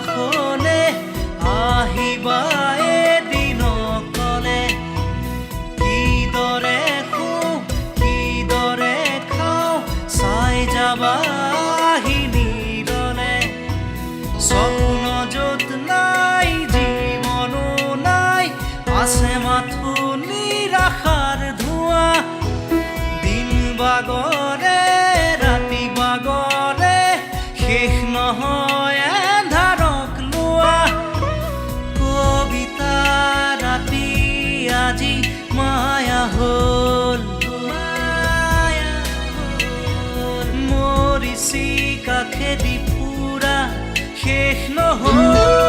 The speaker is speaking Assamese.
কাষলে আহিবা এদিন অকলে কিদৰে শুওঁ কিদৰে খাওঁ চাই যাবা নীৰলে স্বপ্ন য'ত নাই জীৱনো নাই আছে মাথো নিৰাশাৰ ধোঁৱা দিন বাগৰে ৰাতি বাগৰে শেষ নহয় এন্ধাৰক লোৱা কবিতা ৰাতি আজি মায়া হ'ল মৰিচি কাষেদি ফুৰা শেষ নহ'ল